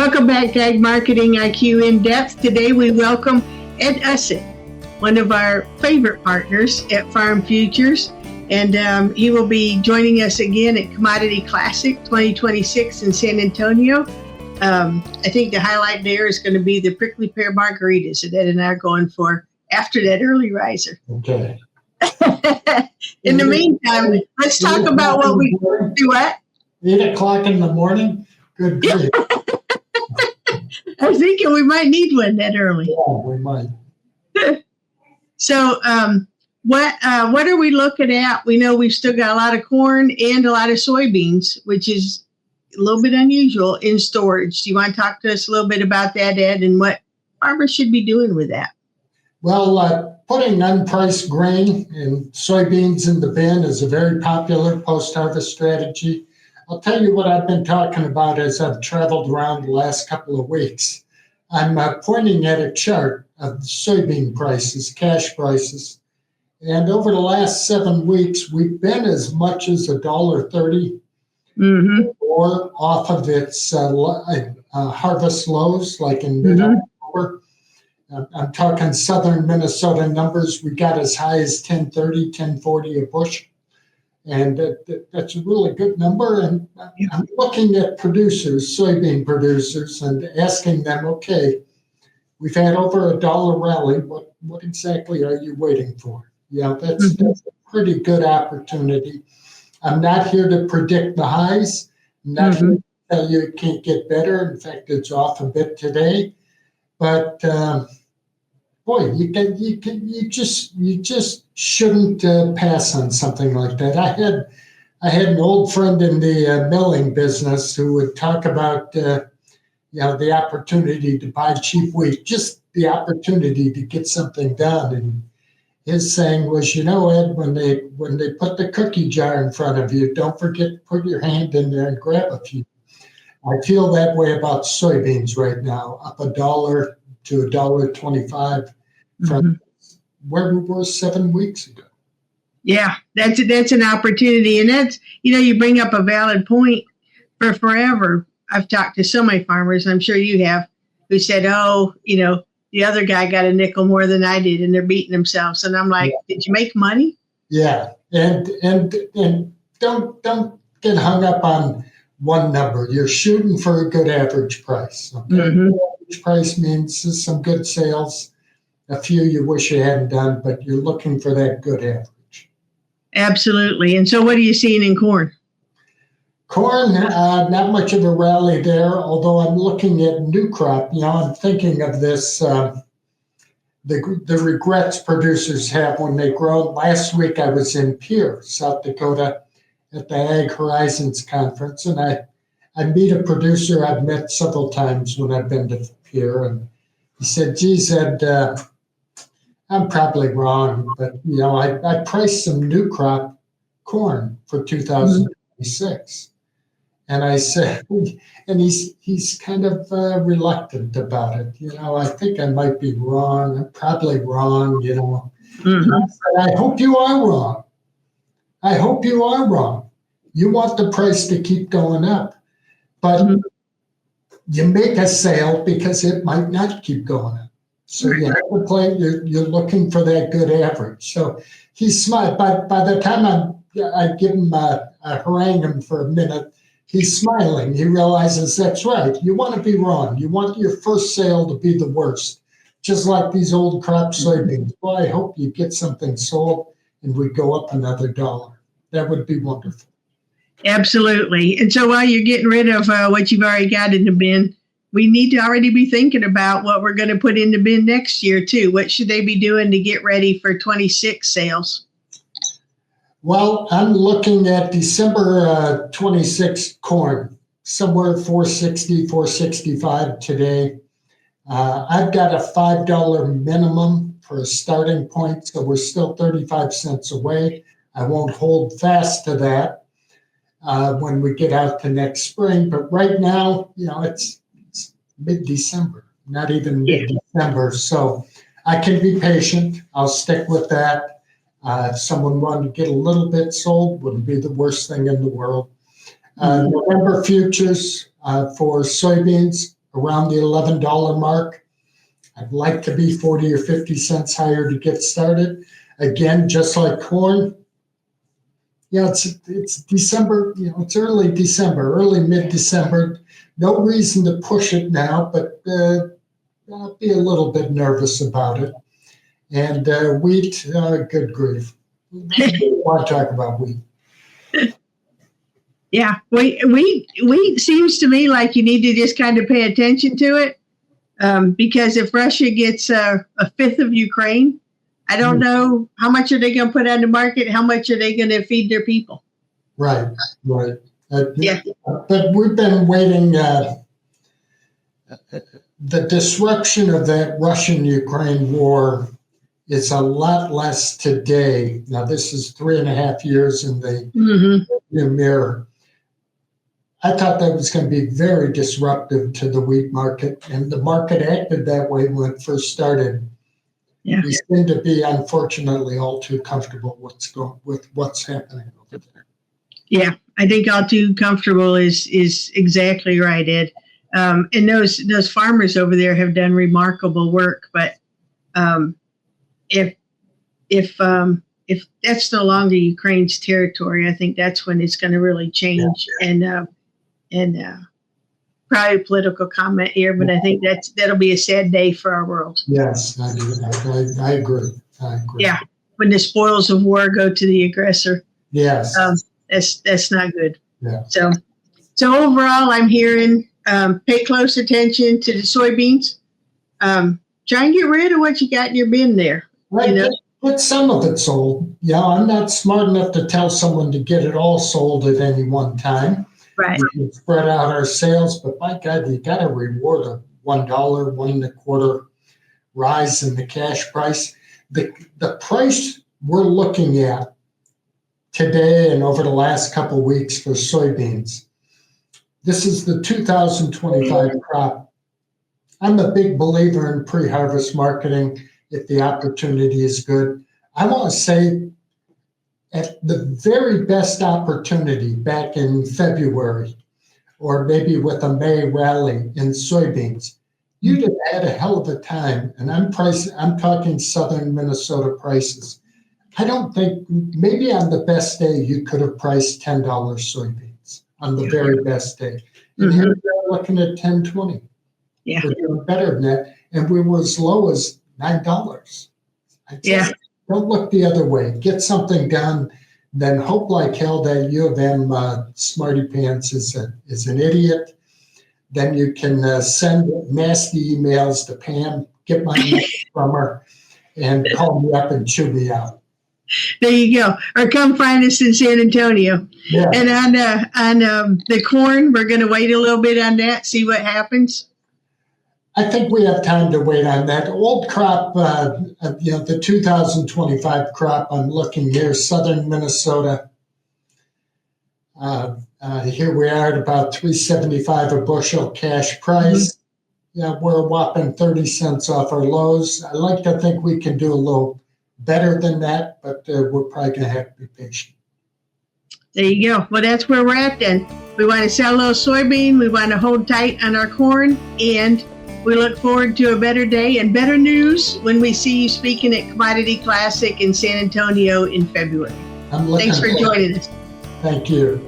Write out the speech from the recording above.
Welcome back to Ag Marketing IQ In Depth. Today we welcome Ed Usset, one of our favorite partners at Farm Futures. And he will be joining us again at Commodity Classic 2026 in San Antonio. I think the highlight there is going to be the prickly pear margaritas that Ed and I are going for after that early riser. Okay. In the meantime, let's talk about what we do. What? 8 o'clock in the morning? Good grief. I'm thinking we might need one that early. Yeah, we might. So, what are we looking at? We know we've still got a lot of corn and a lot of soybeans, which is a little bit unusual in storage. Do you want to talk to us a little bit about that, Ed, and what farmers should be doing with that? Well, putting unpriced grain and soybeans in the bin is a very popular post-harvest strategy. I'll tell you what I've been talking about as I've traveled around the last couple of weeks. I'm pointing at a chart of soybean prices, cash prices. And over the last 7 weeks, we've been as much as $1.30 or off of its harvest lows, like in mid-October. I'm talking southern Minnesota numbers. We got as high as $10.30, $10.40 a bushel. And that's a really good number. And I'm looking at producers, soybean producers, and asking them, okay, we've had over $1 rally. What exactly are you waiting for? Yeah, that's a pretty good opportunity. I'm not here to predict the highs. I'm not here to tell you it can't get better. In fact, it's off a bit today. But boy, you just shouldn't pass on something like that. I had an old friend in the milling business who would talk about the opportunity to buy cheap wheat, just the opportunity to get something done. And his saying was, Ed, when they put the cookie jar in front of you, don't forget to put your hand in there and grab a few. I feel that way about soybeans right now, up $1 to $1.25 from where we were 7 weeks ago. Yeah, that's an opportunity. And that's, you bring up a valid point. For forever, I've talked to so many farmers, I'm sure you have, who said, the other guy got a nickel more than I did, and they're beating themselves. And I'm like, did you make money? Yeah. And don't get hung up on one number. You're shooting for a good average price. Okay? Average price means some good sales, a few you wish you hadn't done, but you're looking for that good average. Absolutely. And so what are you seeing in corn? Corn, not much of a rally there, although I'm looking at new crop. I'm thinking of this, the regrets producers have when they grow. Last week I was in Pierre, South Dakota, at the Ag Horizons Conference, and I meet a producer I've met several times when I've been to Pierre, and he said, geez, Ed, I'm probably wrong, but I priced some new crop corn for 2026. And I said, and he's kind of reluctant about it. I think I might be wrong. I'm probably wrong, And I said, I hope you are wrong. I hope you are wrong. You want the price to keep going up, but you make a sale because it might not keep going up. So you have to play. You're looking for that good average. So he's smart. By the time I give him a harangue him for a minute, he's smiling. He realizes that's right. You want to be wrong. You want your first sale to be the worst, just like these old crop soybeans. Well, I hope you get something sold and we go up another $1. That would be wonderful. Absolutely. And so while you're getting rid of what you've already got in the bin, we need to already be thinking about what we're going to put in the bin next year, too. What should they be doing to get ready for 26 sales? Well, I'm looking at December 26 corn, somewhere $4.60, $4.65 today. I've got a $5 minimum for a starting point, so we're still 35 cents away. I won't hold fast to that when we get out to next spring. But right now, it's mid-December, not even mid-December. So I can be patient. I'll stick with that. If someone wanted to get a little bit sold, wouldn't be the worst thing in the world. November futures for soybeans around the $11 mark. I'd like to be 40 or 50 cents higher to get started. Again, just like corn, it's December, it's early December, early mid-December. No reason to push it now, but I'll be a little bit nervous about it. And wheat, good grief. I don't want to talk about wheat. Yeah, wheat seems to me like you need to just kind of pay attention to it, because if Russia gets a fifth of Ukraine, I don't know how much are they going to put on the market, how much are they going to feed their people. Right. Yeah. But we've been waiting. The disruption of that Russian-Ukraine war is a lot less today. Now, this is 3.5 years in the mirror. I thought that was going to be very disruptive to the wheat market, and the market acted that way when it first started. Yeah. We seem to be, unfortunately, all too comfortable with what's happening over there. Yeah, I think all too comfortable is exactly right, Ed. And those farmers over there have done remarkable work. But if that's no longer Ukraine's territory, I think that's when it's going to really change. Yeah. And probably a political comment here, but I think that'll be a sad day for our world. Yes, I agree. Yeah, when the spoils of war go to the aggressor. Yes, that's not good. Yeah. So overall, I'm hearing pay close attention to the soybeans. Try and get rid of what you got in your bin there. Right. Get some of it sold. Yeah, I'm not smart enough to tell someone to get it all sold at any one time. Right. We can spread out our sales, but my God, you got to reward a $1, $1.25 rise in the cash price. The price we're looking at today and over the last couple of weeks for soybeans, this is the 2025 crop. I'm a big believer in pre-harvest marketing if the opportunity is good. I want to say at the very best opportunity back in February, or maybe with a May rally in soybeans, you'd have had a hell of a time. And I'm talking southern Minnesota prices. I don't think, maybe on the best day, you could have priced $10 soybeans on the very best day. And here we're looking at $10.20. Yeah. We're doing better than that. And we were as low as $9. Don't look the other way. Get something done. Then hope like hell that U of M smarty pants is an idiot. Then you can send nasty emails to Pam, get my number from her, and call me up and chew me out. There you go. Or come find us in San Antonio. Yeah. And on the corn, we're going to wait a little bit on that, see what happens. I think we have time to wait on that. Old crop, the 2025 crop, I'm looking here, southern Minnesota. Here we are at about $3.75 a bushel cash price. Yeah, we're a whopping 30 cents off our lows. I like to think we can do a little better than that, but we're probably going to have to be patient. There you go. Well, that's where we're at then. We want to sell a little soybean. We want to hold tight on our corn, and we look forward to a better day and better news when we see you speaking at Commodity Classic in San Antonio in February. Thanks for joining us. Thank you.